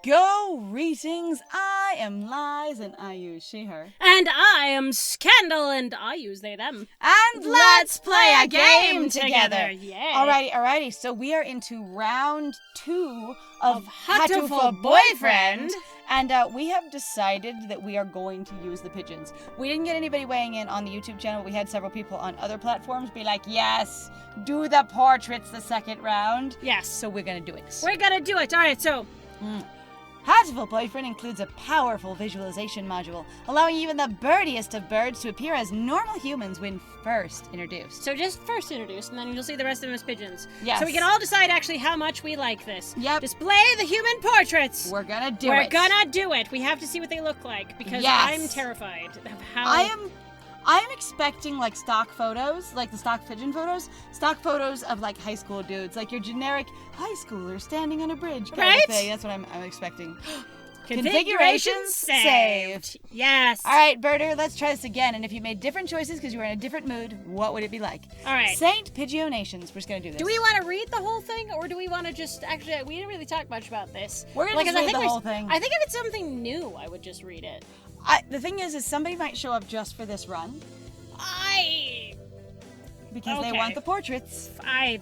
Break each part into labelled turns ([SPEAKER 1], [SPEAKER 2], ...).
[SPEAKER 1] Greetings, I am Lies and I use she, her.
[SPEAKER 2] And I am Scandal and I use they, them.
[SPEAKER 1] And let's play a game together.
[SPEAKER 2] Yeah.
[SPEAKER 1] Alrighty, so we are into round 2 of
[SPEAKER 2] Hatoful Boyfriend.
[SPEAKER 1] And we have decided that we are going to use the pigeons. We didn't get anybody weighing in on the YouTube channel. We had several people on other platforms be like, yes, do the portraits the second round.
[SPEAKER 2] Yes.
[SPEAKER 1] So we're going to do it.
[SPEAKER 2] We're gonna do it. Alright, so...
[SPEAKER 1] Hatoful Boyfriend includes a powerful visualization module, allowing even the birdiest of birds to appear as normal humans when first introduced.
[SPEAKER 2] So just first introduce, and then you'll see the rest of them as pigeons.
[SPEAKER 1] Yes.
[SPEAKER 2] So we can all decide actually how much we like this.
[SPEAKER 1] Yep.
[SPEAKER 2] Display the human portraits.
[SPEAKER 1] We're gonna do it.
[SPEAKER 2] We're gonna do it. We have to see what they look like, because
[SPEAKER 1] Yes.
[SPEAKER 2] I'm terrified of how...
[SPEAKER 1] I'm expecting like stock photos, like the stock pigeon photos, stock photos of like high school dudes, like your generic high schooler standing on a bridge kind
[SPEAKER 2] Right?
[SPEAKER 1] of thing. That's what I'm expecting.
[SPEAKER 2] Configuration saved. Yes.
[SPEAKER 1] All right, Birder, let's try this again. And if you made different choices because you were in a different mood, what would it be like?
[SPEAKER 2] All right.
[SPEAKER 1] Saint Pidgeonations. We're just gonna do this.
[SPEAKER 2] Do we want to read the whole thing, or do we want to just actually? We didn't really talk much about this.
[SPEAKER 1] We're gonna just read the whole thing.
[SPEAKER 2] I think if it's something new, I would just read it.
[SPEAKER 1] The thing is somebody might show up just for this run because they want the portraits.
[SPEAKER 2] Fine.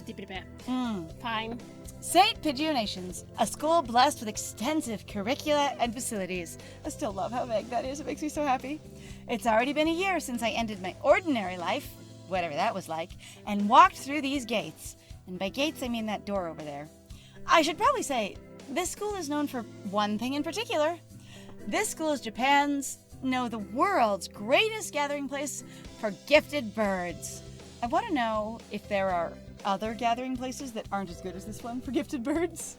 [SPEAKER 1] Saint Pidgeonations, a school blessed with extensive curricula and facilities. I still love how vague that is. It makes me so happy. It's already been a year since I ended my ordinary life, whatever that was like, and walked through these gates. And by gates, I mean that door over there. I should probably say, this school is known for one thing in particular. This school is the world's greatest gathering place for gifted birds. I want to know if there are other gathering places that aren't as good as this one for gifted birds.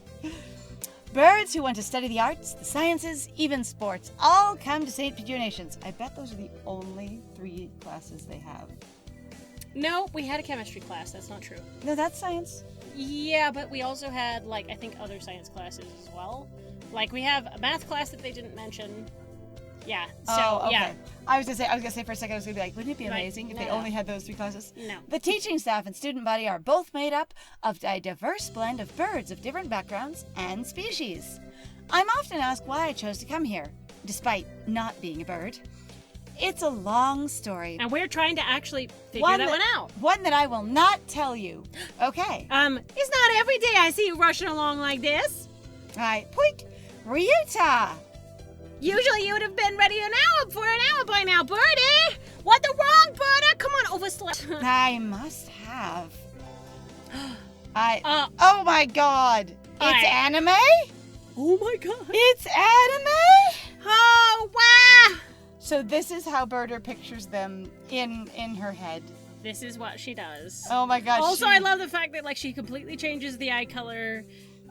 [SPEAKER 1] Birds who want to study the arts, the sciences, even sports, all come to St. Pidgeonations. I bet those are the only 3 classes they have.
[SPEAKER 2] No, we had a chemistry class. That's not true.
[SPEAKER 1] No, that's science.
[SPEAKER 2] Yeah, but we also had, I think other science classes as well. We have a math class that they didn't mention. Yeah. So,
[SPEAKER 1] okay.
[SPEAKER 2] yeah.
[SPEAKER 1] I was gonna say for a second, I was gonna be like, wouldn't it be amazing if they only had those 3 classes?
[SPEAKER 2] No.
[SPEAKER 1] The teaching staff and student body are both made up of a diverse blend of birds of different backgrounds and species. I'm often asked why I chose to come here, despite not being a bird. It's a long story.
[SPEAKER 2] And we're trying to actually figure that one out.
[SPEAKER 1] One that I will not tell you. Okay.
[SPEAKER 2] It's not every day I see you rushing along like this.
[SPEAKER 1] Alright, point. Ryuta!
[SPEAKER 2] Usually you would have been ready for an hour by now, Birdie! What the wrong, Birdie? Come on, overslept.
[SPEAKER 1] I must have. Oh my god! It's anime?
[SPEAKER 2] Oh my god.
[SPEAKER 1] It's anime?
[SPEAKER 2] Oh, wow!
[SPEAKER 1] So this is how Birder pictures them in her head.
[SPEAKER 2] This is what she does.
[SPEAKER 1] Oh my gosh.
[SPEAKER 2] Also, I love the fact that she completely changes the eye color.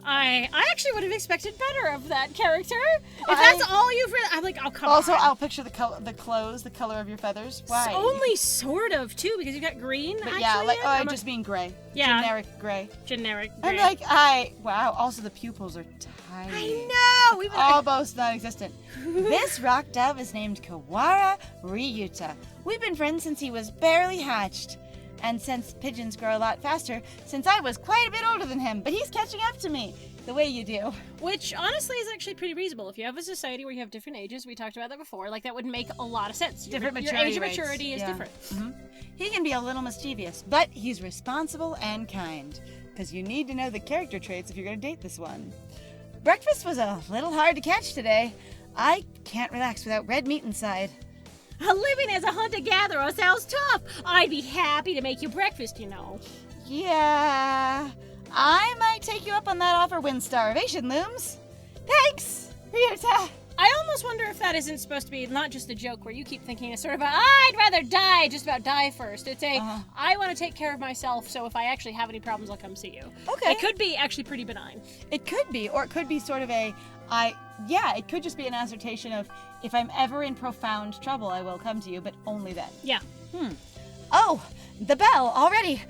[SPEAKER 2] I actually would have expected better of that character. If that's all you've really... I'm like, oh, come on.
[SPEAKER 1] Also, I'll picture the clothes, the color of your feathers. Why?
[SPEAKER 2] It's only sort of, too, because you've got green,
[SPEAKER 1] but
[SPEAKER 2] actually.
[SPEAKER 1] Yeah, I just mean gray.
[SPEAKER 2] Yeah.
[SPEAKER 1] Generic gray.
[SPEAKER 2] Generic gray.
[SPEAKER 1] I'm wow, also the pupils are tiny.
[SPEAKER 2] I know!
[SPEAKER 1] Almost non-existent. This rock dove is named Kawara Ryuta. We've been friends since he was barely hatched. And since pigeons grow a lot faster, since I was quite a bit older than him, but he's catching up to me, the way you do.
[SPEAKER 2] Which, honestly, is actually pretty reasonable. If you have a society where you have different ages, we talked about that before, that would make a lot of sense.
[SPEAKER 1] Different
[SPEAKER 2] your
[SPEAKER 1] maturity
[SPEAKER 2] age of
[SPEAKER 1] rates.
[SPEAKER 2] maturity is different.
[SPEAKER 1] Mm-hmm. He can be a little mischievous, but he's responsible and kind, because you need to know the character traits if you're going to date this one. Breakfast was a little hard to catch today. I can't relax without red meat inside.
[SPEAKER 2] Living as a hunter-gatherer sounds tough. I'd be happy to make you breakfast, you know.
[SPEAKER 1] Yeah, I might take you up on that offer when starvation looms. Thanks, Ryuta.
[SPEAKER 2] I almost wonder if that isn't supposed to be not just a joke where you keep thinking it's sort of I'd rather die, just about die first. It's I want to take care of myself, so if I actually have any problems, I'll come see you.
[SPEAKER 1] Okay.
[SPEAKER 2] It could be actually pretty benign.
[SPEAKER 1] It could be, or it could be sort of it could just be an assertion of, if I'm ever in profound trouble, I will come to you, but only then.
[SPEAKER 2] Yeah.
[SPEAKER 1] Oh, the bell already.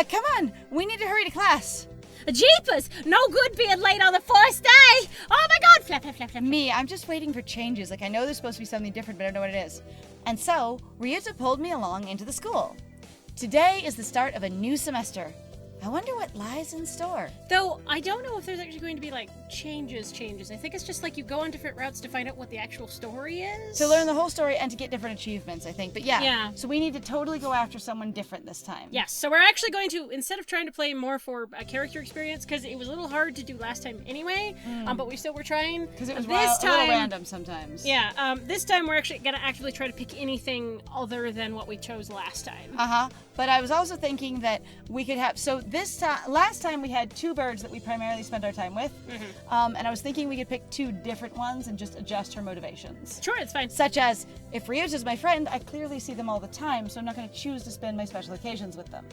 [SPEAKER 1] Come on, we need to hurry to class.
[SPEAKER 2] Jeepers! No good being late on the first day! Oh my god! Flap, flap, flap, flap.
[SPEAKER 1] Me, I'm just waiting for changes. I know there's supposed to be something different, but I don't know what it is. And so, Ryuta pulled me along into the school. Today is the start of a new semester. I wonder what lies in store.
[SPEAKER 2] Though, I don't know if there's actually going to be, like, changes. I think it's just, like, you go on different routes to find out what the actual story is.
[SPEAKER 1] To learn the whole story and to get different achievements, I think. But
[SPEAKER 2] Yeah.
[SPEAKER 1] So we need to totally go after someone different this time.
[SPEAKER 2] Yes, so we're actually going to, instead of trying to play more for a character experience, because it was a little hard to do last time anyway, but we still were trying.
[SPEAKER 1] Because it was
[SPEAKER 2] this
[SPEAKER 1] a little
[SPEAKER 2] time,
[SPEAKER 1] random sometimes.
[SPEAKER 2] Yeah, this time we're actually going to actively try to pick anything other than what we chose last time.
[SPEAKER 1] But I was also thinking that we could have, so this time, last time we had 2 birds that we primarily spent our time with, and I was thinking we could pick 2 different ones and just adjust her motivations.
[SPEAKER 2] Sure, it's fine.
[SPEAKER 1] Such as, if Ryuta's my friend, I clearly see them all the time, so I'm not going to choose to spend my special occasions with them.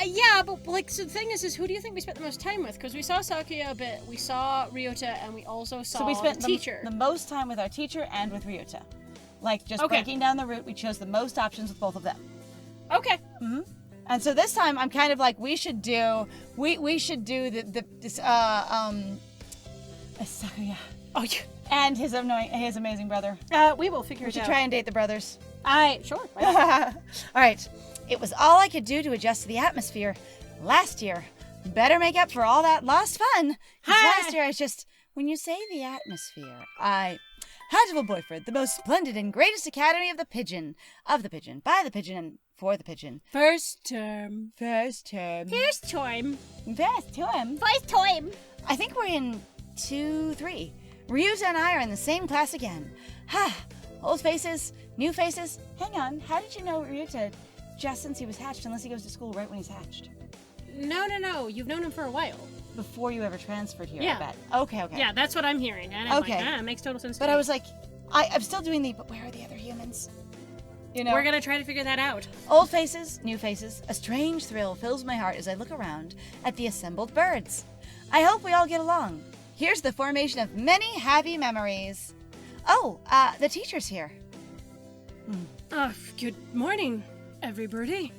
[SPEAKER 2] Yeah, but like, so the thing is who do you think we spent the most time with? Because we saw Sakuya a bit, we saw Ryota, and we also saw
[SPEAKER 1] So we spent
[SPEAKER 2] the teacher.
[SPEAKER 1] the most time with our teacher and with Ryuta. Like, just breaking down the route, we chose the most options with both of them.
[SPEAKER 2] Okay.
[SPEAKER 1] And so this time, I'm kind of like, we should do this Sakuya.
[SPEAKER 2] Oh, yeah.
[SPEAKER 1] And his amazing brother.
[SPEAKER 2] We will figure
[SPEAKER 1] We
[SPEAKER 2] it
[SPEAKER 1] should
[SPEAKER 2] out.
[SPEAKER 1] try and date the brothers.
[SPEAKER 2] Sure. Why not?
[SPEAKER 1] All right. It was all I could do to adjust to the atmosphere last year. Better make up for all that lost fun. 'Cause last year I was just, when you say the atmosphere, Hatoful Boyfriend, the most splendid and greatest academy of the pigeon, by the pigeon, and for the pigeon.
[SPEAKER 2] First term.
[SPEAKER 1] First term.
[SPEAKER 2] First time.
[SPEAKER 1] First term.
[SPEAKER 2] First time.
[SPEAKER 1] I think we're in 2-3. Ryuta and I are in the same class again. Old faces, new faces. Hang on, how did you know Ryuta just since he was hatched, unless he goes to school right when he's hatched?
[SPEAKER 2] No. You've known him for a while.
[SPEAKER 1] Before you ever transferred here,
[SPEAKER 2] Yeah.
[SPEAKER 1] I bet. Okay.
[SPEAKER 2] Yeah, that's what I'm hearing. And I'm
[SPEAKER 1] Okay.
[SPEAKER 2] like, makes total sense to
[SPEAKER 1] But
[SPEAKER 2] me.
[SPEAKER 1] I was like, I'm still doing but where are the other humans? You know?
[SPEAKER 2] We're gonna try to figure that out.
[SPEAKER 1] Old faces, new faces. A strange thrill fills my heart as I look around at the assembled birds. I hope we all get along. Here's the formation of many happy memories. Oh, the teacher's here.
[SPEAKER 2] Good morning, everybody.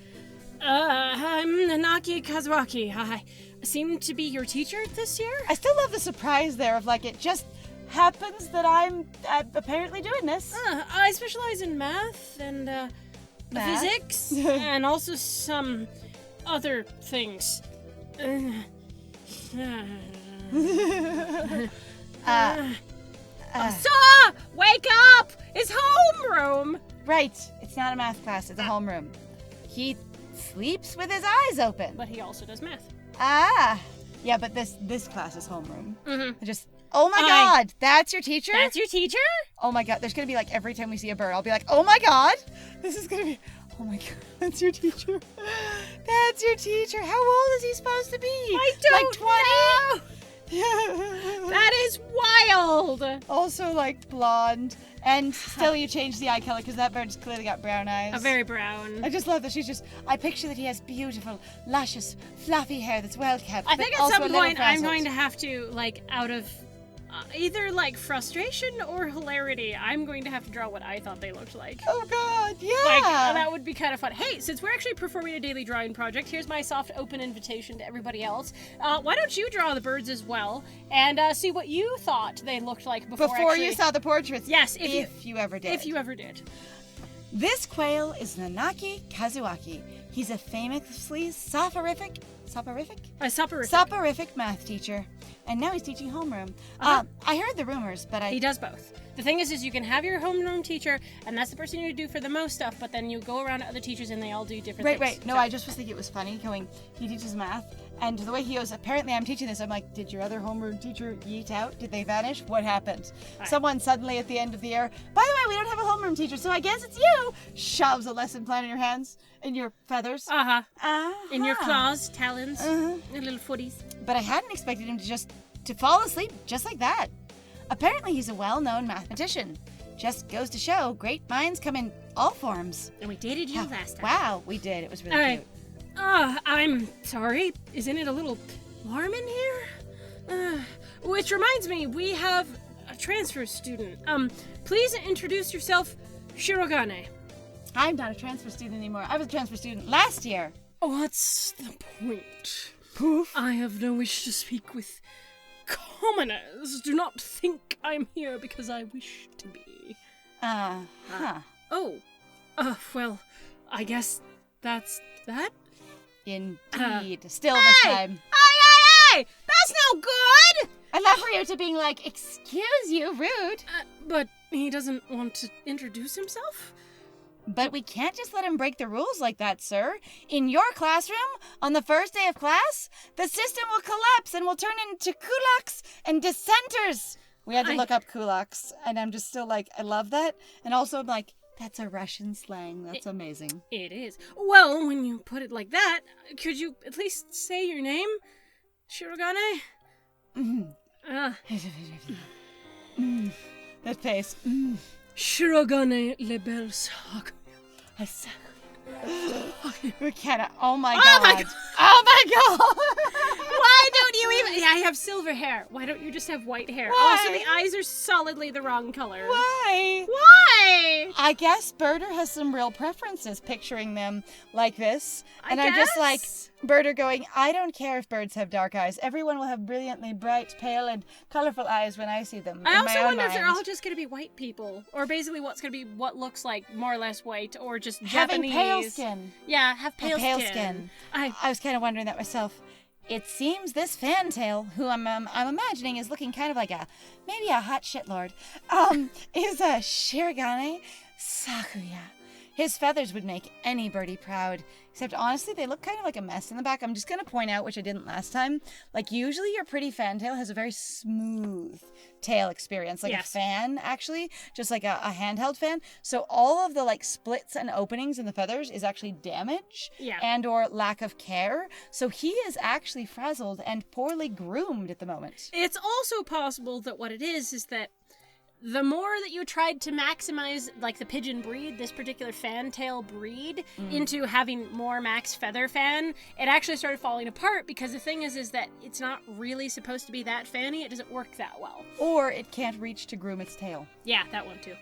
[SPEAKER 2] I'm Nageki Fujishiro. I seem to be your teacher this year.
[SPEAKER 1] I still love the surprise there of like, it just happens that I'm apparently doing this.
[SPEAKER 2] I specialize in math and
[SPEAKER 1] Math?
[SPEAKER 2] physics and also some other things. Wake up! It's homeroom!
[SPEAKER 1] Right, it's not a math class, it's a homeroom. He sleeps with his eyes open.
[SPEAKER 2] But he also does math.
[SPEAKER 1] Yeah, but this class is homeroom.
[SPEAKER 2] Mm-hmm.
[SPEAKER 1] Oh my god, that's your teacher?
[SPEAKER 2] That's your teacher?
[SPEAKER 1] Oh my god, there's gonna be like every time we see a bird, I'll be like, oh my god, this is gonna be, oh my god, that's your teacher. That's your teacher. How old is he supposed to be?
[SPEAKER 2] I don't know. That is wild.
[SPEAKER 1] Also like blonde. And still you changed the eye color because that bird's clearly got brown eyes.
[SPEAKER 2] A very brown.
[SPEAKER 1] I just love that I picture that he has beautiful, luscious, fluffy hair that's well kept.
[SPEAKER 2] I think
[SPEAKER 1] but
[SPEAKER 2] at
[SPEAKER 1] also
[SPEAKER 2] some
[SPEAKER 1] a little
[SPEAKER 2] point I'm
[SPEAKER 1] frazzled.
[SPEAKER 2] going to have to, like, out of either, like, frustration or hilarity, I'm going to have to draw what I thought they looked like.
[SPEAKER 1] Oh god, yeah!
[SPEAKER 2] Like, that would be kind of fun. Hey, since we're actually performing a daily drawing project, here's my soft open invitation to everybody else. Why don't you draw the birds as well, and see what you thought they looked like before
[SPEAKER 1] you saw the portraits?
[SPEAKER 2] Yes,
[SPEAKER 1] if you ever did.
[SPEAKER 2] If you ever did.
[SPEAKER 1] This quail is Nageki Fujishiro. He's a famously soporific math teacher, and now he's teaching homeroom. I heard the rumors, but
[SPEAKER 2] He does both. The thing is you can have your homeroom teacher, and that's the person you do for the most stuff, but then you go around to other teachers and they all do different things.
[SPEAKER 1] Right. No, I just was thinking it was funny going, he teaches math, and the way he goes, apparently I'm teaching this, I'm like, did your other homeroom teacher yeet out? Did they vanish? What happened?
[SPEAKER 2] Right.
[SPEAKER 1] Someone suddenly at the end of the year, by the way, we don't have a homeroom teacher, so I guess it's you, shoves a lesson plan in your hands, in your feathers.
[SPEAKER 2] In your claws, talons, and little footies.
[SPEAKER 1] But I hadn't expected him to fall asleep just like that. Apparently he's a well-known mathematician. Just goes to show, great minds come in all forms.
[SPEAKER 2] And we dated you last time.
[SPEAKER 1] Wow, we did. It was really cute.
[SPEAKER 2] I'm sorry. Isn't it a little warm in here? Which reminds me, we have a transfer student. Please introduce yourself, Shirogane.
[SPEAKER 1] I'm not a transfer student anymore. I was a transfer student last year.
[SPEAKER 2] What's the point?
[SPEAKER 1] Poof.
[SPEAKER 2] I have no wish to speak with commoners. Do not think I'm here because I wish to be.
[SPEAKER 1] Huh.
[SPEAKER 2] Well, I guess that's that?
[SPEAKER 1] Indeed. Still this time.
[SPEAKER 2] Hey! That's no good!
[SPEAKER 1] I love Ryuta being like, excuse you, rude.
[SPEAKER 2] But he doesn't want to introduce himself?
[SPEAKER 1] But we can't just let him break the rules like that, sir. In your classroom, on the first day of class, the system will collapse and will turn into kulaks and dissenters. We had to look up kulaks, and I'm just still like, I love that. And also I'm like, that's a Russian slang. That's amazing.
[SPEAKER 2] It is. Well, when you put it like that, could you at least say your name? Shirogane?
[SPEAKER 1] That face.
[SPEAKER 2] Shirogane Lebel Sakuya.
[SPEAKER 1] We cannot. Oh my
[SPEAKER 2] Oh
[SPEAKER 1] god.
[SPEAKER 2] my god.
[SPEAKER 1] Oh my god.
[SPEAKER 2] Why don't you even... I have silver hair. Why don't you just have white hair?
[SPEAKER 1] Why?
[SPEAKER 2] Also, the eyes are solidly the wrong color.
[SPEAKER 1] Why?
[SPEAKER 2] Why?
[SPEAKER 1] I guess Birder has some real preferences picturing them like this. And I'm just like, Birder going, I don't care if birds have dark eyes. Everyone will have brilliantly bright, pale, and colorful eyes when I see them.
[SPEAKER 2] I
[SPEAKER 1] in
[SPEAKER 2] also
[SPEAKER 1] my own
[SPEAKER 2] wonder if they're
[SPEAKER 1] mind.
[SPEAKER 2] all just going to be white people. Or basically what's going to be what looks like more or less white. Or just
[SPEAKER 1] having
[SPEAKER 2] Japanese.
[SPEAKER 1] pale skin.
[SPEAKER 2] Yeah, have pale,
[SPEAKER 1] Pale
[SPEAKER 2] skin.
[SPEAKER 1] skin.
[SPEAKER 2] I
[SPEAKER 1] I was kind of wondering that myself. It seems this fantail, who I'm imagining is looking kind of like maybe a hot shitlord, is a Shirogane Sakuya. His feathers would make any birdie proud, except honestly, they look kind of like a mess in the back. I'm just going to point out, which I didn't last time, like usually your pretty fantail has a very smooth tail experience, like
[SPEAKER 2] Yes.
[SPEAKER 1] a fan, actually, just like a handheld fan. So all of the like splits and openings in the feathers is actually damage
[SPEAKER 2] Yeah.
[SPEAKER 1] and or lack of care. So he is actually frazzled and poorly groomed at the moment.
[SPEAKER 2] It's also possible that what it is that the more that you tried to maximize, like, the pigeon breed, this particular fantail breed, into having more max feather fan, it actually started falling apart because the thing is that it's not really supposed to be that fanny. It doesn't work that well.
[SPEAKER 1] Or it can't reach to groom its tail.
[SPEAKER 2] Yeah, that one too.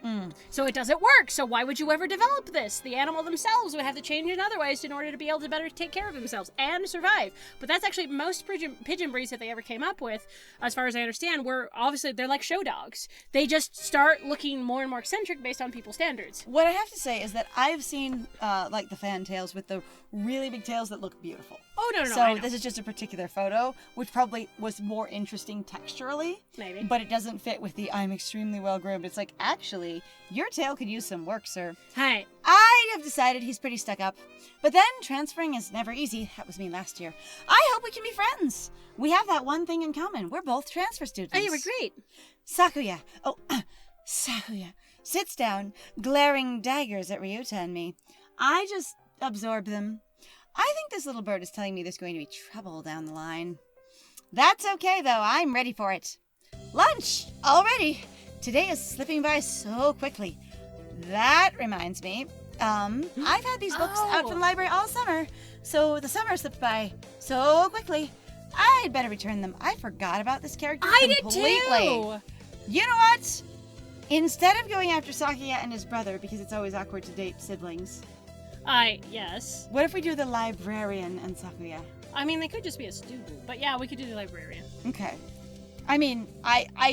[SPEAKER 2] So it doesn't work. So why would you ever develop this? The animal themselves would have to change in other ways in order to be able to better take care of themselves and survive. But that's actually most pigeon breeds that they ever came up with, as far as I understand, were obviously they're like show dogs. They just start looking more and more eccentric based on people's standards.
[SPEAKER 1] What I have to say is that I've seen like the fantails with the really big tails that look beautiful.
[SPEAKER 2] Oh, no,
[SPEAKER 1] So
[SPEAKER 2] I know.
[SPEAKER 1] this is just a particular photo, which probably was more interesting texturally.
[SPEAKER 2] Maybe.
[SPEAKER 1] But it doesn't fit with the I'm extremely well groomed. It's like, actually, your tail could use some work, sir.
[SPEAKER 2] Hey,
[SPEAKER 1] I have decided he's pretty stuck up. But then, transferring is never easy. That was me last year. I hope we can be friends. We have that one thing in common. We're both transfer students.
[SPEAKER 2] oh, you were great.
[SPEAKER 1] Sakuya. Sakuya sits down, glaring daggers at Ryuta and me. I just absorb them. I think this little bird is telling me there's going to be trouble down the line. That's okay, though. I'm ready for it. Lunch! Already! Today is slipping by so quickly. That reminds me. I've had these books out from the library all summer, so the summer slipped by so quickly. I'd better return them. I forgot about this character completely.
[SPEAKER 2] I did too.
[SPEAKER 1] You know what? Instead of going after Sakuya and his brother, because it's always awkward to date siblings,
[SPEAKER 2] Yes.
[SPEAKER 1] what if we do the librarian and Sakuya?
[SPEAKER 2] I mean, they could just be a student, but yeah, we could do the librarian.
[SPEAKER 1] Okay. I mean,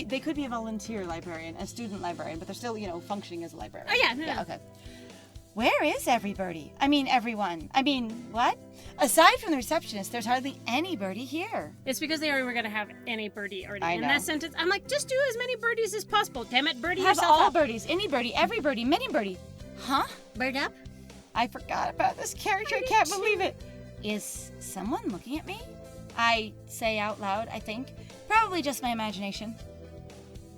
[SPEAKER 1] they could be a volunteer librarian, a student librarian, but they're still, functioning as a librarian.
[SPEAKER 2] Oh, yeah, no.
[SPEAKER 1] Okay. Where is everybody? I mean, everyone. I mean, what? Aside from the receptionist, there's hardly any birdie here.
[SPEAKER 2] It's because they were going to have any birdie already
[SPEAKER 1] I
[SPEAKER 2] in
[SPEAKER 1] know.
[SPEAKER 2] that sentence. I'm like, just do as many birdies as possible. Damn it, birdie
[SPEAKER 1] Have
[SPEAKER 2] yourself
[SPEAKER 1] all
[SPEAKER 2] up.
[SPEAKER 1] birdies, any birdie, every birdie, many birdie. Huh?
[SPEAKER 2] Bird up?
[SPEAKER 1] I forgot about this character. I can't believe it. Is someone looking at me? I say out loud, I think. Probably just my imagination.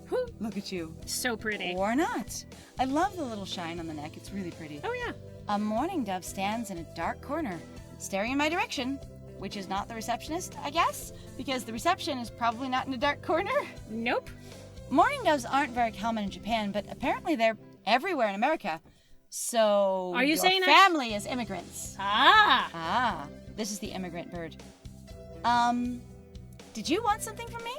[SPEAKER 2] Whew.
[SPEAKER 1] Look at you.
[SPEAKER 2] So pretty.
[SPEAKER 1] Or not. I love the little shine on the neck. It's really pretty.
[SPEAKER 2] Oh, yeah.
[SPEAKER 1] A mourning dove stands in a dark corner, staring in my direction, which is not the receptionist, I guess, because the reception is probably not in a dark corner.
[SPEAKER 2] Nope.
[SPEAKER 1] Mourning doves aren't very common in Japan, but apparently they're everywhere in America. So
[SPEAKER 2] Are you
[SPEAKER 1] your
[SPEAKER 2] saying
[SPEAKER 1] family is immigrants?
[SPEAKER 2] Ah.
[SPEAKER 1] This is the immigrant bird. Did you want something from me?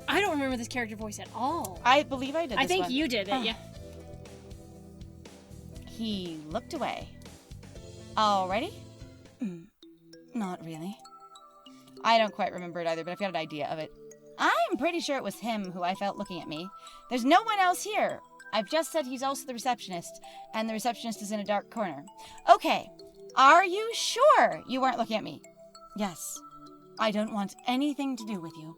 [SPEAKER 2] I don't remember this character voice at all.
[SPEAKER 1] I believe I did this
[SPEAKER 2] I think
[SPEAKER 1] one.
[SPEAKER 2] you did it, yeah.
[SPEAKER 1] He looked away. Alrighty? Not really. I don't quite remember it either, but I've got an idea of it. I'm pretty sure it was him who I felt looking at me. There's no one else here. I've just said he's also the receptionist, and the receptionist is in a dark corner. Okay, Are you sure you weren't looking at me? Yes. I don't want anything to do with you.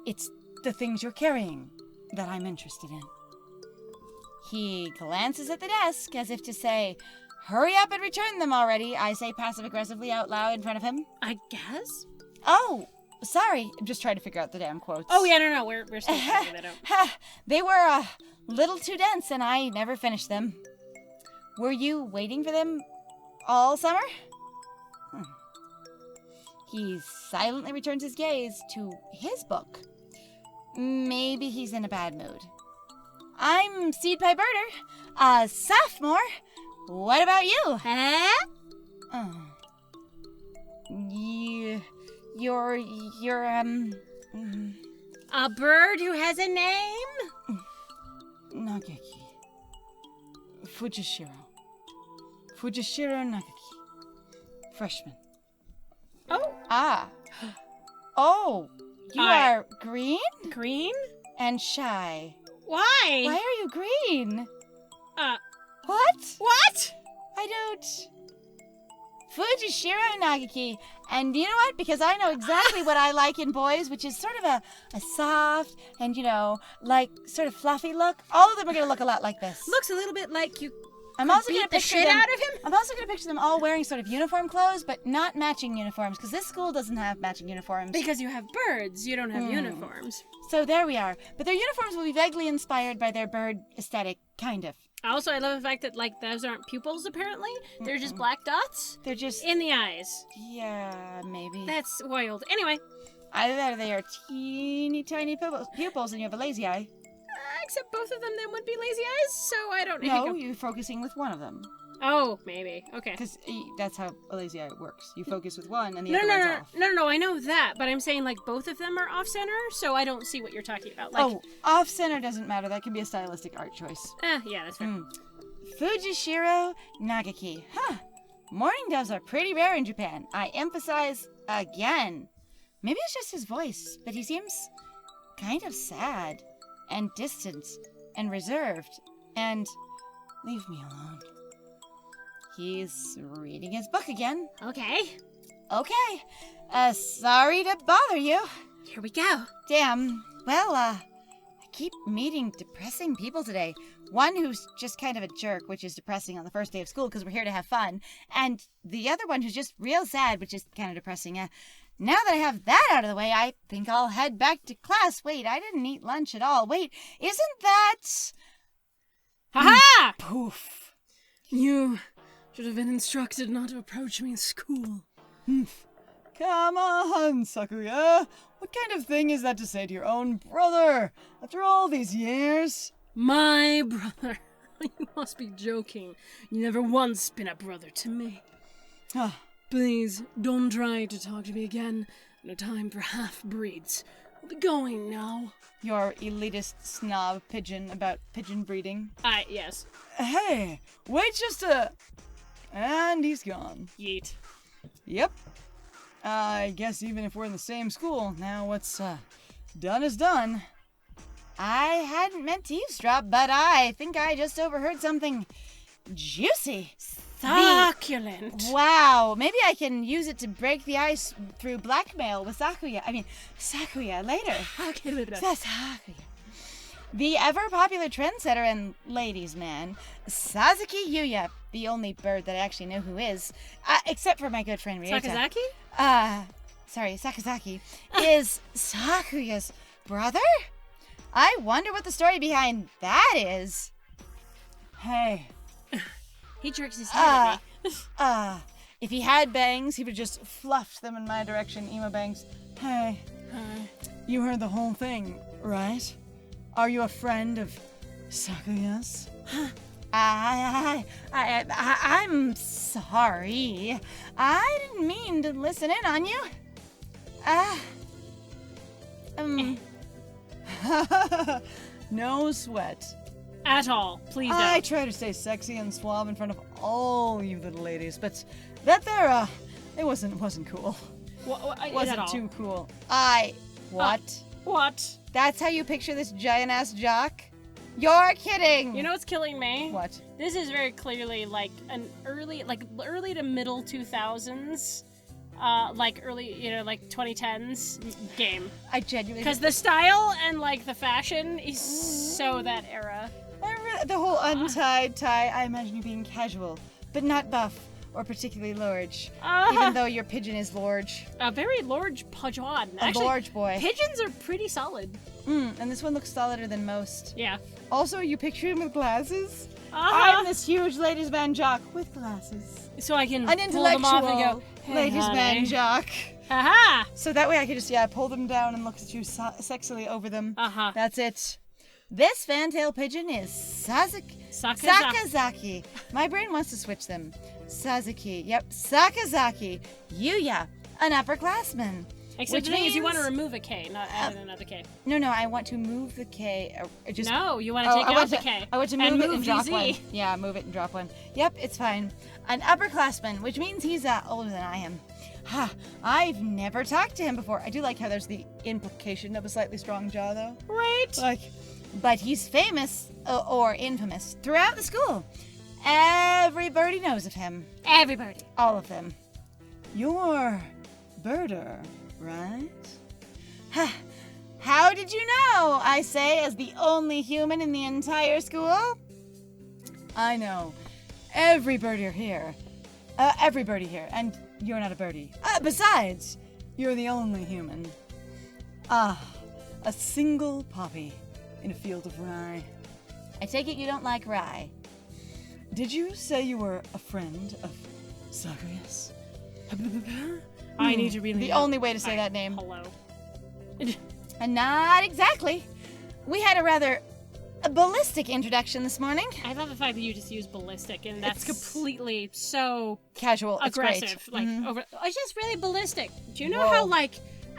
[SPEAKER 1] It's the things you're carrying that I'm interested in. He glances at the desk as if to say, hurry up and return them already, I say passive-aggressively out loud in front of him.
[SPEAKER 2] I guess?
[SPEAKER 1] Oh, sorry. I'm just trying to figure out the damn quotes.
[SPEAKER 2] Oh, yeah, no, we're still figuring that out.
[SPEAKER 1] They were a little too dense and I never finished them. Were you waiting for them all summer? He silently returns his gaze to his book. Maybe he's in a bad mood. I'm Seed Pie Birder, a sophomore. What about you?
[SPEAKER 2] Huh?
[SPEAKER 1] You're
[SPEAKER 2] A bird who has a name?
[SPEAKER 1] Nageki Fujishiro. Fujishiro Nageki. Freshman.
[SPEAKER 2] Oh.
[SPEAKER 1] Ah. Oh, you are green?
[SPEAKER 2] Green?
[SPEAKER 1] And shy.
[SPEAKER 2] Why?
[SPEAKER 1] Why are you green?
[SPEAKER 2] What?
[SPEAKER 1] What? I don't. Fujishiro Nageki. And you know what? Because I know exactly what I like in boys, which is sort of a soft and, like sort of fluffy look. All of them are going to look a lot like this.
[SPEAKER 2] Looks a little bit like you
[SPEAKER 1] I'm also
[SPEAKER 2] beat
[SPEAKER 1] gonna
[SPEAKER 2] the
[SPEAKER 1] picture
[SPEAKER 2] shit
[SPEAKER 1] them,
[SPEAKER 2] out of him.
[SPEAKER 1] I'm also going to picture them all wearing sort of uniform clothes, but not matching uniforms, because this school doesn't have matching uniforms.
[SPEAKER 2] Because you have birds, you don't have uniforms.
[SPEAKER 1] So there we are. But their uniforms will be vaguely inspired by their bird aesthetic, kind of.
[SPEAKER 2] Also, I love the fact that, those aren't pupils, apparently. They're just black dots.
[SPEAKER 1] They're just...
[SPEAKER 2] in the eyes.
[SPEAKER 1] Yeah, maybe.
[SPEAKER 2] That's wild. Anyway.
[SPEAKER 1] Either that or they are teeny tiny pupils and you have a lazy eye.
[SPEAKER 2] Except both of them then would be lazy eyes, so I don't know.
[SPEAKER 1] No, you're focusing with one of them.
[SPEAKER 2] Oh, maybe. Okay.
[SPEAKER 1] Because that's how a lazy eye works. You focus with one and the other one's off.
[SPEAKER 2] No, I know that, but I'm saying, both of them are off-center, so I don't see what you're talking about.
[SPEAKER 1] Off-center doesn't matter. That can be a stylistic art choice.
[SPEAKER 2] Yeah, that's fair.
[SPEAKER 1] Fujishiro Nageki. Mourning doves are pretty rare in Japan. I emphasize again. Maybe it's just his voice, but he seems kind of sad and distant and reserved and leave me alone. He's reading his book again.
[SPEAKER 2] Okay.
[SPEAKER 1] Sorry to bother you.
[SPEAKER 2] Here we go.
[SPEAKER 1] Damn. Well, I keep meeting depressing people today. One who's just kind of a jerk, which is depressing on the first day of school because we're here to have fun. And the other one who's just real sad, which is kind of depressing. Now that I have that out of the way, I think I'll head back to class. Wait, I didn't eat lunch at all. Wait, isn't that...
[SPEAKER 2] Ha-ha!
[SPEAKER 1] Poof.
[SPEAKER 2] You should have been instructed not to approach me in school.
[SPEAKER 1] Come on, Sakuya. What kind of thing is that to say to your own brother after all these years?
[SPEAKER 2] My brother. You must be joking. You never once been a brother to me. Please, don't try to talk to me again. No time for half-breeds. We'll be going now.
[SPEAKER 1] Your elitist snob pigeon about pigeon breeding.
[SPEAKER 2] Yes.
[SPEAKER 1] Hey, wait just a... And he's gone.
[SPEAKER 2] Yeet.
[SPEAKER 1] Yep. I guess even if we're in the same school, now what's done is done. I hadn't meant to eavesdrop, but I think I just overheard something juicy.
[SPEAKER 2] Succulent.
[SPEAKER 1] Wow, maybe I can use it to break the ice through blackmail with Sakuya later. Sakuya. The ever-popular trendsetter and ladies' man, Sasaki Yuuya, the only bird that I actually know who is, except for my good friend Ryota. Sakazaki, is Sakuya's brother? I wonder what the story behind that is. Hey.
[SPEAKER 2] He jerks his head at me.
[SPEAKER 1] If he had bangs, he would just fluff them in my direction, emo bangs. Hey. You heard the whole thing, right? Are you a friend of Sakuya's? I'm sorry. I didn't mean to listen in on you. No sweat.
[SPEAKER 2] At all. Please don't.
[SPEAKER 1] I try to stay sexy and suave in front of all you little ladies, but that there, it wasn't cool. Wasn't too cool. What?
[SPEAKER 2] What?
[SPEAKER 1] That's how you picture this giant-ass jock? You're kidding!
[SPEAKER 2] You know what's killing me?
[SPEAKER 1] What?
[SPEAKER 2] This is very clearly like an early to middle 2000s, like 2010s game.
[SPEAKER 1] I genuinely...
[SPEAKER 2] Because the style and, like, the fashion is so that era.
[SPEAKER 1] The whole untied tie, I imagine you being casual, but not buff or particularly large, even though your pigeon is large.
[SPEAKER 2] A very large pigeon.
[SPEAKER 1] A large boy.
[SPEAKER 2] Pigeons are pretty solid.
[SPEAKER 1] And this one looks solider than most.
[SPEAKER 2] Yeah.
[SPEAKER 1] Also, you picture him with glasses? I'm this huge ladies' man jock with glasses.
[SPEAKER 2] So I can
[SPEAKER 1] An
[SPEAKER 2] pull them off and
[SPEAKER 1] intellectual
[SPEAKER 2] go, hey,
[SPEAKER 1] ladies'
[SPEAKER 2] honey.
[SPEAKER 1] man jock.
[SPEAKER 2] Haha!
[SPEAKER 1] So that way I could just, pull them down and look at you sexily over them. That's it. This fantail pigeon is Sakazaki. My brain wants to switch them. Sazaki. Yep, Sakazaki. Yuuya, an upperclassman.
[SPEAKER 2] Except the thing is you want to remove a K, not add another K.
[SPEAKER 1] No, I want to move the K.
[SPEAKER 2] No, you want to take out the K.
[SPEAKER 1] I want to move it and drop
[SPEAKER 2] the
[SPEAKER 1] one.
[SPEAKER 2] Z.
[SPEAKER 1] Yeah, move it and drop one. Yep, it's fine. An upperclassman, which means he's older than I am. I've never talked to him before. I do like how there's the implication of a slightly strong jaw, though.
[SPEAKER 2] Right.
[SPEAKER 1] But he's famous, or infamous, throughout the school. Everybody knows of him.
[SPEAKER 2] Everybody.
[SPEAKER 1] All of them. You're Birder, right? How did you know, I say, as the only human in the entire school? I know. Every birdie here, and you're not a birdie. Besides, you're the only human. A single poppy in a field of rye. I take it you don't like rye. Did you say you were a friend of Zacharias?
[SPEAKER 2] I need to really
[SPEAKER 1] The only way to say that name.
[SPEAKER 2] Hello.
[SPEAKER 1] And not exactly. We had a rather ballistic introduction this morning.
[SPEAKER 2] I love the fact that you just use ballistic, and that's completely so
[SPEAKER 1] casual.
[SPEAKER 2] aggressive.
[SPEAKER 1] It's great.
[SPEAKER 2] Over. It's just really ballistic. Do you know
[SPEAKER 1] Whoa.
[SPEAKER 2] how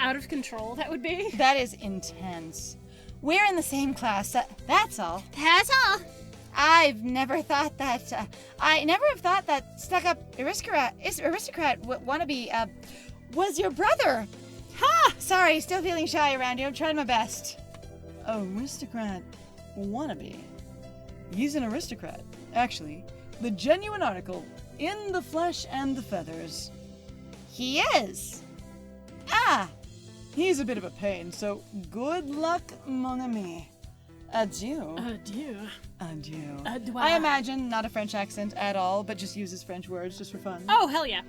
[SPEAKER 2] out of control that would be?
[SPEAKER 1] That is intense. We're in the same class. That's all.
[SPEAKER 2] That's all.
[SPEAKER 1] I've never thought that. I never have thought that stuck-up aristocrat wannabe was your brother. Sorry, still feeling shy around you. I'm trying my best. Aristocrat wannabe. He's an aristocrat. Actually, the genuine article in the flesh and the feathers. He is. He's a bit of a pain, so good luck, mon ami. Adieu.
[SPEAKER 2] Adieu.
[SPEAKER 1] Adieu.
[SPEAKER 2] Adieu.
[SPEAKER 1] I imagine not a French accent at all, but just uses French words just for fun.
[SPEAKER 2] Oh, hell yeah.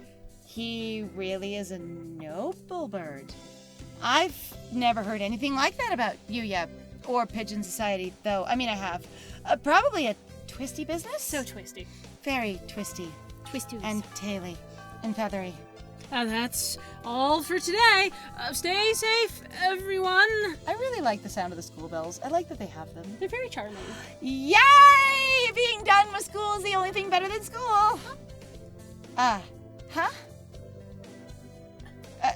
[SPEAKER 1] He really is a noble bird. I've never heard anything like that about Yuuya or Pigeon Society, though. I mean, I have. Probably a twisty business?
[SPEAKER 2] So twisty.
[SPEAKER 1] Very twisty.
[SPEAKER 2] Twisty.
[SPEAKER 1] And taily. And feathery.
[SPEAKER 2] That's all for today. Stay safe, everyone.
[SPEAKER 1] I really like the sound of the school bells. I like that they have them.
[SPEAKER 2] They're very charming.
[SPEAKER 1] Yay! Being done with school is the only thing better than school.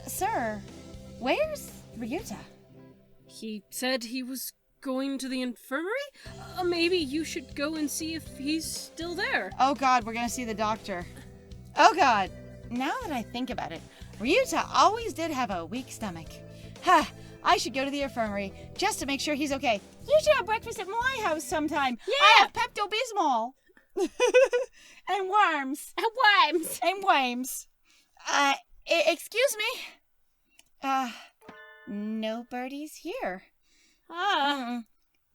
[SPEAKER 1] Sir, where's Ryuta?
[SPEAKER 2] He said he was going to the infirmary? Maybe you should go and see if he's still there.
[SPEAKER 1] Oh God, we're gonna see the doctor. Oh God. Now that I think about it, Ryuta always did have a weak stomach. I should go to the infirmary just to make sure he's okay. You should have breakfast at my house sometime.
[SPEAKER 2] Yeah.
[SPEAKER 1] I have Pepto-Bismol. And worms.
[SPEAKER 2] Worms.
[SPEAKER 1] And worms. Excuse me? No birdies here.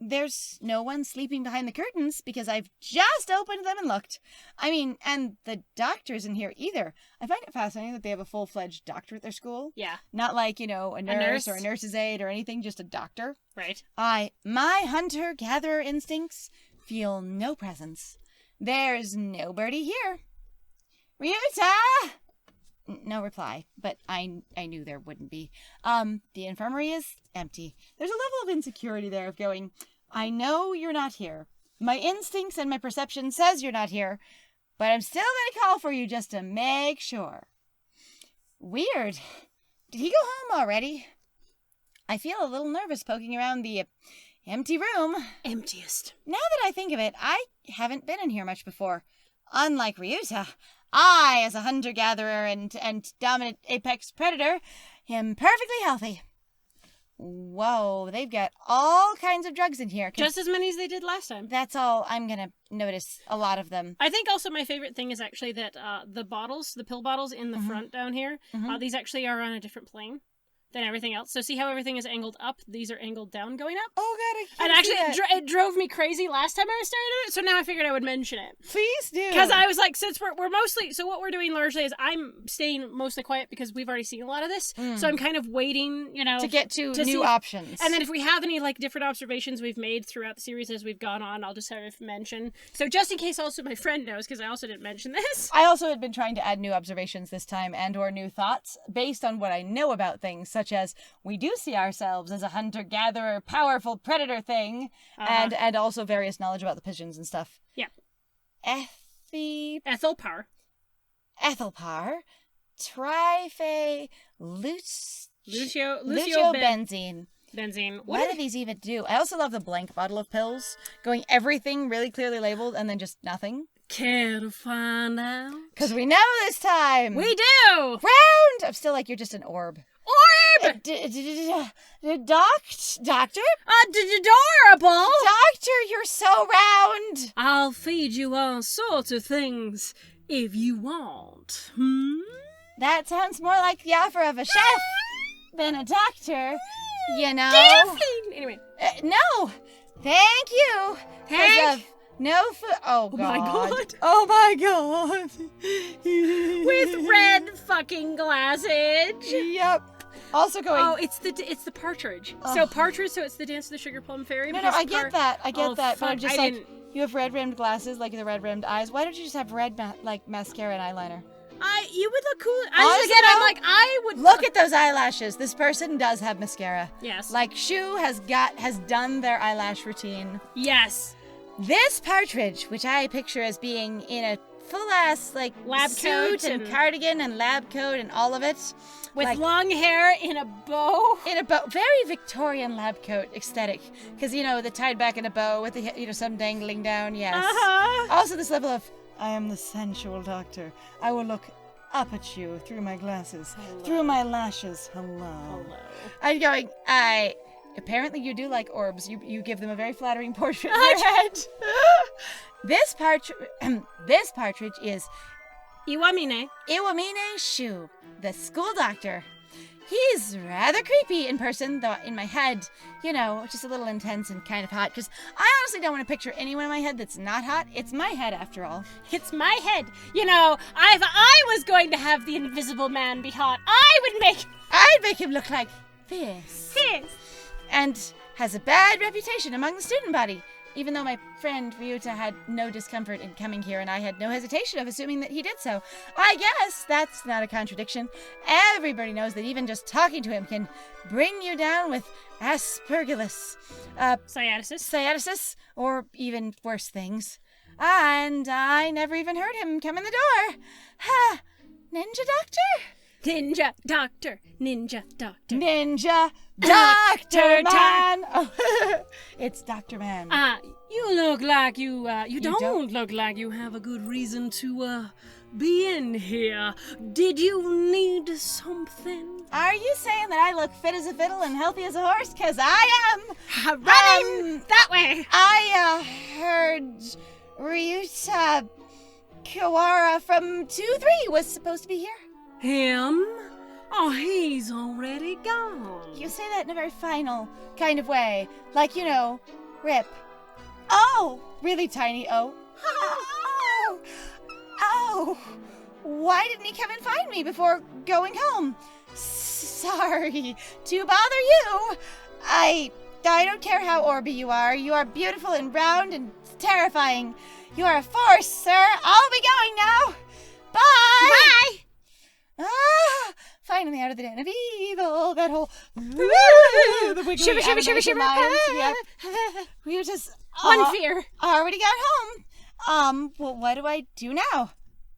[SPEAKER 1] There's no one sleeping behind the curtains because I've just opened them and looked. I mean, and the doctor's in here either. I find it fascinating that they have a full-fledged doctor at their school.
[SPEAKER 2] Yeah.
[SPEAKER 1] Not like, a nurse or a nurse's aide or anything, just a doctor.
[SPEAKER 2] Right.
[SPEAKER 1] My hunter-gatherer instincts feel no presence. There's no birdie here. Ryuta! No reply, but I knew there wouldn't be. The infirmary is empty. There's a level of insecurity there of going, I know you're not here. My instincts and my perception says you're not here, but I'm still going to call for you just to make sure. Weird. Did he go home already? I feel a little nervous poking around the empty room.
[SPEAKER 2] Emptiest.
[SPEAKER 1] Now that I think of it, I haven't been in here much before. Unlike Ryuta, I, as a hunter-gatherer and dominant apex predator, am perfectly healthy. Whoa, they've got all kinds of drugs in here.
[SPEAKER 2] Just as many as they did last time.
[SPEAKER 1] That's all I'm going to notice, a lot of them.
[SPEAKER 2] I think also my favorite thing is actually that the pill bottles in the front down here, these actually are on a different plane than everything else. So see how everything is angled up? These are angled down going up?
[SPEAKER 1] Oh, God, I can't
[SPEAKER 2] And actually,
[SPEAKER 1] see
[SPEAKER 2] it drove me crazy last time I was staring at it, so now I figured I would mention it.
[SPEAKER 1] Please do.
[SPEAKER 2] Because I was like, since we're mostly, so what we're doing largely is I'm staying mostly quiet because we've already seen a lot of this, so I'm kind of waiting,
[SPEAKER 1] to get to new options.
[SPEAKER 2] And then if we have any, like, different observations we've made throughout the series as we've gone on, I'll just sort of mention. So just in case also my friend knows, because I also didn't mention this.
[SPEAKER 1] I also had been trying to add new observations this time and or new thoughts based on what I know about things, such as we do see ourselves as a hunter-gatherer, powerful predator thing, and also various knowledge about the pigeons and stuff.
[SPEAKER 2] Yeah.
[SPEAKER 1] Ethelpar, Luciobenzene. What do these even do? I also love the blank bottle of pills, going everything really clearly labeled and then just nothing.
[SPEAKER 2] Care to find out?
[SPEAKER 1] Because we know this time!
[SPEAKER 2] We do!
[SPEAKER 1] Round! I'm still like, you're just an orb.
[SPEAKER 2] Orb!
[SPEAKER 1] Doctor?
[SPEAKER 2] Adorable!
[SPEAKER 1] Doctor, you're so round!
[SPEAKER 2] I'll feed you all sorts of things if you want.
[SPEAKER 1] That sounds more like the offer of a chef than a doctor, you know?
[SPEAKER 2] Daphne! Anyway.
[SPEAKER 1] No! Thank you!
[SPEAKER 2] Thank
[SPEAKER 1] no food. Oh, God.
[SPEAKER 2] My God.
[SPEAKER 1] Oh, my God.
[SPEAKER 2] With red fucking glasses.
[SPEAKER 1] Yep. Also going.
[SPEAKER 2] Oh, it's the partridge. Oh. So partridge. So it's the Dance of the Sugar Plum Fairy.
[SPEAKER 1] No, I get that. I get that.
[SPEAKER 2] Fuck.
[SPEAKER 1] But I'm just you have red rimmed glasses, like the red rimmed eyes. Why don't you just have red mascara and eyeliner?
[SPEAKER 2] You would look cool.
[SPEAKER 1] Honestly,
[SPEAKER 2] I'm like, I would
[SPEAKER 1] look at those eyelashes. This person does have mascara.
[SPEAKER 2] Yes.
[SPEAKER 1] Like Shuu has done their eyelash routine.
[SPEAKER 2] Yes.
[SPEAKER 1] This partridge, which I picture as being in a full-ass, like,
[SPEAKER 2] lab
[SPEAKER 1] suit
[SPEAKER 2] coat
[SPEAKER 1] and cardigan and lab coat and all of it.
[SPEAKER 2] With
[SPEAKER 1] like,
[SPEAKER 2] long hair in a bow.
[SPEAKER 1] Very Victorian lab coat aesthetic. Because, the tied back in a bow with the, some dangling down, yes. Also this level of, I am the sensual doctor. I will look up at you through my glasses, through my lashes. Hello. I'm going, apparently you do like orbs. You give them a very flattering portrait in your head. This partridge is
[SPEAKER 2] lwamine
[SPEAKER 1] Shuu, the school doctor. He's rather creepy in person, though in my head, just a little intense and kind of hot. Because I honestly don't want to picture anyone in my head that's not hot. It's my head, after all.
[SPEAKER 2] It's my head. If I was going to have the Invisible Man be hot, I'd
[SPEAKER 1] make him look like this. And has a bad reputation among the student body. Even though my friend Ryuta had no discomfort in coming here and I had no hesitation of assuming that he did so. I guess that's not a contradiction. Everybody knows that even just talking to him can bring you down with aspergillus. Sciaticus, or even worse things. And I never even heard him come in the door. Ninja doctor?
[SPEAKER 2] Ninja doctor. Ninja doctor.
[SPEAKER 1] Ninja doctor man. Oh, it's Dr. Man.
[SPEAKER 2] You look like you don't look like you have a good reason to be in here. Did you need something?
[SPEAKER 1] Are you saying that I look fit as a fiddle and healthy as a horse? 'Cause I am.
[SPEAKER 2] Running that way.
[SPEAKER 1] I heard Ryuta Kiwara from 2-3 was supposed to be here.
[SPEAKER 2] Him? Oh, he's already gone.
[SPEAKER 1] You say that in a very final kind of way. Like, rip. Oh! Really tiny O. Oh! Why didn't he come and find me before going home? Sorry to bother you. I don't care how orby you are. You are beautiful and round and terrifying. You are a force, sir. I'll be going now. Bye!
[SPEAKER 2] Bye!
[SPEAKER 1] Finally out of the den of evil. That whole the wiggly
[SPEAKER 2] shiver.
[SPEAKER 1] Yep. We were just
[SPEAKER 2] on fear.
[SPEAKER 1] Already got home. Well, what do I do now?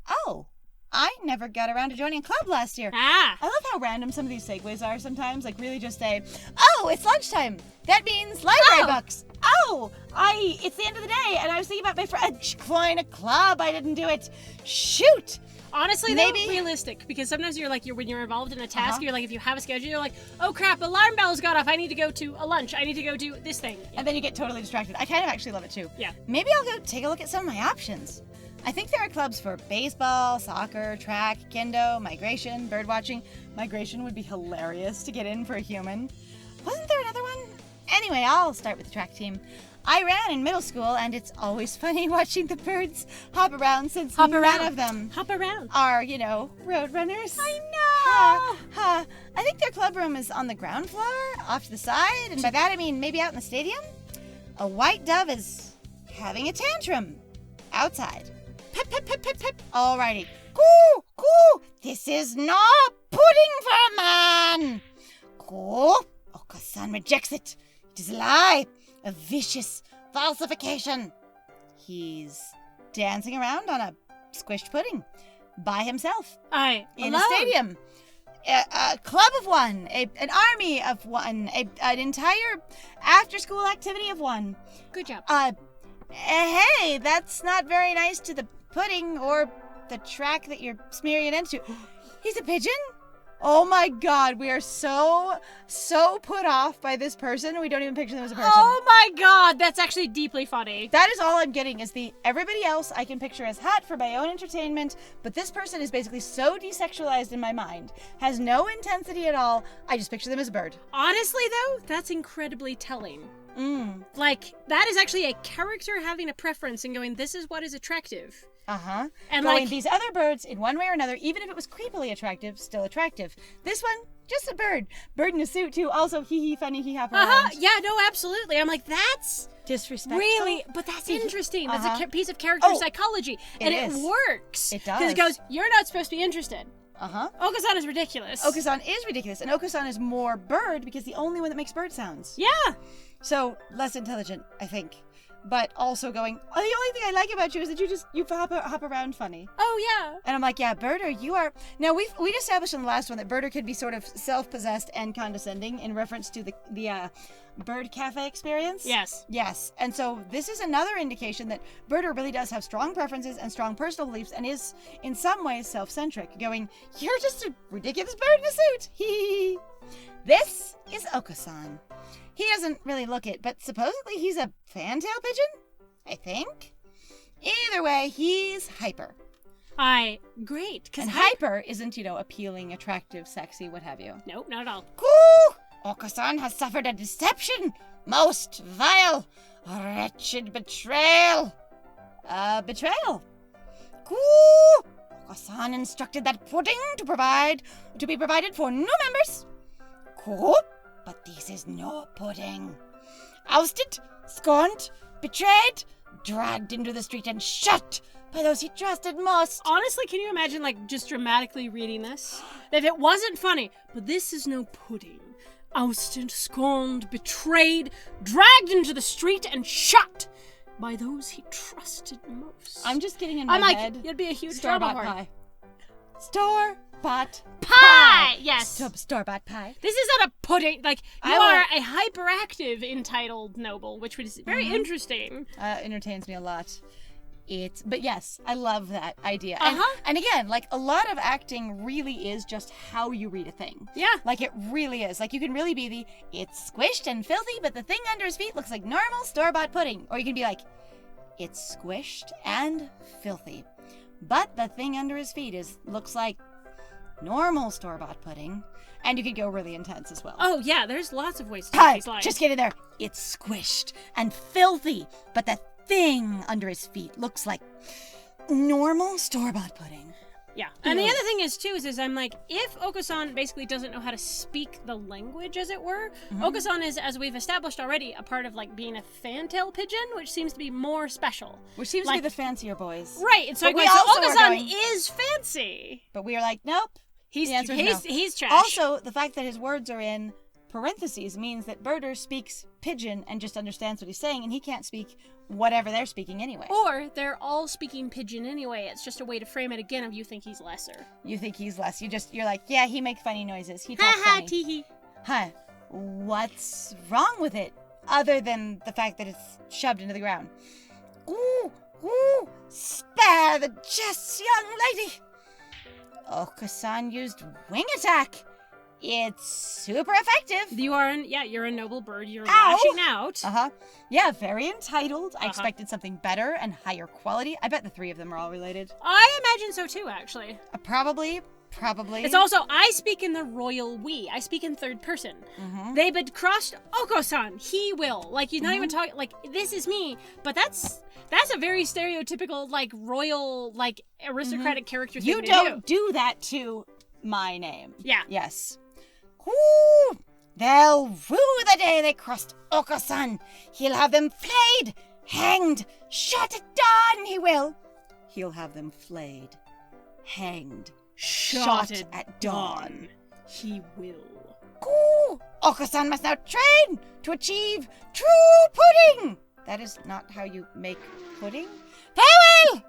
[SPEAKER 1] Oh, I never got around to joining a club last year. I love how random some of these segues are sometimes. Like really just say, oh, it's lunchtime. That means library books. Oh, it's the end of the day, and I was thinking about my friend join a club. I didn't do it. Shoot.
[SPEAKER 2] Honestly,
[SPEAKER 1] Maybe.
[SPEAKER 2] though, realistic, because sometimes when you're involved in a task, you're like, if you have a schedule, you're like, oh crap, alarm bells got off, I need to go to a lunch, I need to go do this thing. Yeah.
[SPEAKER 1] And then you get totally distracted. I kind of actually love it too.
[SPEAKER 2] Yeah.
[SPEAKER 1] Maybe I'll go take a look at some of my options. I think there are clubs for baseball, soccer, track, kendo, migration, bird watching. Migration would be hilarious to get in for a human. Wasn't there another one? Anyway, I'll start with the track team. I ran in middle school, and it's always funny watching the birds hop around since none of them
[SPEAKER 2] Hop around.
[SPEAKER 1] are, road runners.
[SPEAKER 2] I know!
[SPEAKER 1] I think their club room is on the ground floor, off to the side, and by that I mean maybe out in the stadium. A white dove is having a tantrum outside. Pip, pip, pip, pip, pip. Alrighty. Coo, coo. This is no pudding for a man. Coo. Oko San rejects it. It is a lie. A vicious falsification. He's dancing around on a squished pudding by himself in a stadium. A club of one, an army of one, an entire after-school activity of one.
[SPEAKER 2] Good job.
[SPEAKER 1] Hey, that's not very nice to the pudding or the track that you're smearing it into. He's a pigeon? Oh my god, we are so put off by this person, we don't even picture them as a person.
[SPEAKER 2] Oh my god, that's actually deeply funny.
[SPEAKER 1] That is all I'm getting, is everybody else I can picture as hot for my own entertainment, but this person is basically so desexualized in my mind, has no intensity at all, I just picture them as a bird.
[SPEAKER 2] Honestly, though, that's incredibly telling. Like, that is actually a character having a preference and going, this is what is attractive.
[SPEAKER 1] Uh-huh.
[SPEAKER 2] And
[SPEAKER 1] going,
[SPEAKER 2] like,
[SPEAKER 1] these other birds, in one way or another, even if it was creepily attractive, still attractive. This one, just a bird. Bird in a suit, too. Also, hee-hee, funny, hee-hop around.
[SPEAKER 2] Yeah, no, absolutely. I'm like, that's
[SPEAKER 1] disrespectful.
[SPEAKER 2] really, but that's interesting. That's a piece of character psychology.
[SPEAKER 1] It
[SPEAKER 2] It works.
[SPEAKER 1] It does.
[SPEAKER 2] Because it goes, you're not supposed to be interested.
[SPEAKER 1] Uh-huh.
[SPEAKER 2] Oko San is ridiculous.
[SPEAKER 1] Oko San is ridiculous, and Oko San is more bird because the only one that makes bird sounds.
[SPEAKER 2] Yeah.
[SPEAKER 1] So, less intelligent, I think. But also going, the only thing I like about you is that you hop around funny.
[SPEAKER 2] Oh, yeah.
[SPEAKER 1] And I'm like, yeah, Birder, you are... Now, we'd established in the last one that Birder could be sort of self-possessed and condescending in reference to the bird cafe experience.
[SPEAKER 2] Yes.
[SPEAKER 1] Yes. And so this is another indication that Birder really does have strong preferences and strong personal beliefs and is, in some ways, self-centric, going, you're just a ridiculous bird in a suit. Hee. This is Oko San. He doesn't really look it, but supposedly he's a fantail pigeon? I think. Either way, he's hyper.
[SPEAKER 2] Great.
[SPEAKER 1] And hyper isn't, appealing, attractive, sexy, what have you.
[SPEAKER 2] Nope, not at all.
[SPEAKER 1] Coo! Oko San has suffered a deception. Most vile, wretched betrayal. Betrayal. Coo! Oko San instructed that pudding to be provided for new members. Coo! But this is no pudding. Ousted, scorned, betrayed, dragged into the street and shot by those he trusted most.
[SPEAKER 2] Honestly, can you imagine, just dramatically reading this? If it wasn't funny, but this is no pudding. Ousted, scorned, betrayed, dragged into the street and shot by those he trusted most.
[SPEAKER 1] I'm just getting in my head.
[SPEAKER 2] It'd be a huge drama
[SPEAKER 1] Store-bought
[SPEAKER 2] horn.
[SPEAKER 1] pie. Store-bought
[SPEAKER 2] Pie! Yes.
[SPEAKER 1] Store-bought pie.
[SPEAKER 2] This isn't a pudding. You are a hyperactive entitled noble, which was very interesting.
[SPEAKER 1] Entertains me a lot. But yes, I love that idea.
[SPEAKER 2] Uh-huh.
[SPEAKER 1] And again, a lot of acting really is just how you read a thing.
[SPEAKER 2] Yeah.
[SPEAKER 1] It really is. You can really be it's squished and filthy, but the thing under his feet looks like normal store-bought pudding. Or you can be it's squished and filthy, but the thing under his feet looks like normal store-bought pudding. And you could go really intense as well.
[SPEAKER 2] Oh, yeah, there's lots of ways to make these lines.
[SPEAKER 1] Just get in there. It's squished and filthy, but the thing under his feet looks like normal store-bought pudding.
[SPEAKER 2] Yeah. And the other thing is, too, is I'm like, if Oko San basically doesn't know how to speak the language, as it were, Oko San is, as we've established already, a part of, being a fantail pigeon, which seems to be more special.
[SPEAKER 1] Which seems to be the fancier boys.
[SPEAKER 2] Right. And so
[SPEAKER 1] Oko
[SPEAKER 2] San is fancy.
[SPEAKER 1] But we are nope.
[SPEAKER 2] He's trash.
[SPEAKER 1] Also, the fact that his words are in parentheses means that Birder speaks pigeon and just understands what he's saying, and he can't speak whatever they're speaking anyway.
[SPEAKER 2] Or they're all speaking pigeon anyway. It's just a way to frame it again of you think he's lesser.
[SPEAKER 1] You think he's less. You're like, yeah, he makes funny noises. He talks funny.
[SPEAKER 2] Tee-hee.
[SPEAKER 1] Huh. What's wrong with it? Other than the fact that it's shoved into the ground. Ooh, spare the jest, young lady. Oko San used wing attack. It's super effective.
[SPEAKER 2] You're a noble bird. You're
[SPEAKER 1] Ow!
[SPEAKER 2] lashing out.
[SPEAKER 1] Uh-huh. Yeah, very entitled. I
[SPEAKER 2] Uh-huh.
[SPEAKER 1] expected something better and higher quality. I bet the three of them are all related.
[SPEAKER 2] I imagine so too, actually.
[SPEAKER 1] Probably.
[SPEAKER 2] It's also, I speak in the royal we. I speak in third person.
[SPEAKER 1] Mhm.
[SPEAKER 2] They've been crossed Oko-san. He will. Like, he's not even talking, like, this is me. But that's a very stereotypical, like, royal, like, aristocratic character thing
[SPEAKER 1] You
[SPEAKER 2] to
[SPEAKER 1] don't do that to my name.
[SPEAKER 2] Yeah.
[SPEAKER 1] Yes. Ooh, they'll rue the day they crossed Oko San. He'll have them flayed, hanged, shot at dawn, he will. He'll have them flayed, hanged, shot at dawn.
[SPEAKER 2] He will.
[SPEAKER 1] Ooh, Oko San must now train to achieve true pudding. That is not how you make pudding. Farewell!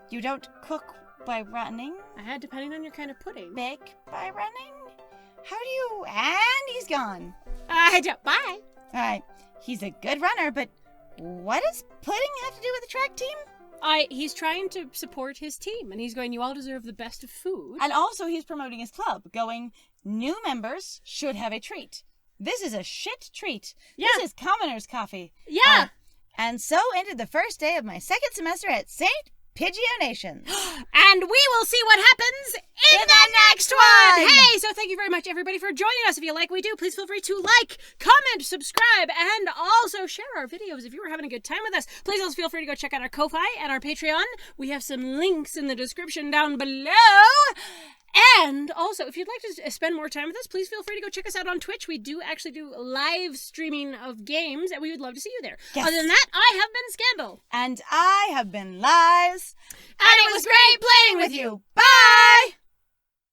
[SPEAKER 1] You don't cook by running,
[SPEAKER 2] Depending on your kind of pudding.
[SPEAKER 1] bake by running. How do you... And he's gone.
[SPEAKER 2] Bye.
[SPEAKER 1] All right, he's a good runner, but what does pudding have to do with the track team?
[SPEAKER 2] He's trying to support his team, and he's going, you all deserve the best of food.
[SPEAKER 1] And also he's promoting his club, going, new members should have a treat. This is a shit treat.
[SPEAKER 2] Yeah.
[SPEAKER 1] This is commoner's coffee.
[SPEAKER 2] Yeah.
[SPEAKER 1] And so ended the first day of my second semester at St. Pidgeonations.
[SPEAKER 2] And we will see what happens in the next one. Hey, so thank you very much, everybody, for joining us. If you like what we do, please feel free to like, comment, subscribe, and also share our videos if you were having a good time with us. Please also feel free to go check out our Ko-Fi and our Patreon. We have some links in the description down below. And also, if you'd like to spend more time with us, please feel free to go check us out on Twitch. We do actually do live streaming of games, and we would love to see you there.
[SPEAKER 1] Yes.
[SPEAKER 2] Other than that, I have been Scandal.
[SPEAKER 1] And I have been Lies.
[SPEAKER 2] And it was great playing with you.
[SPEAKER 1] Bye!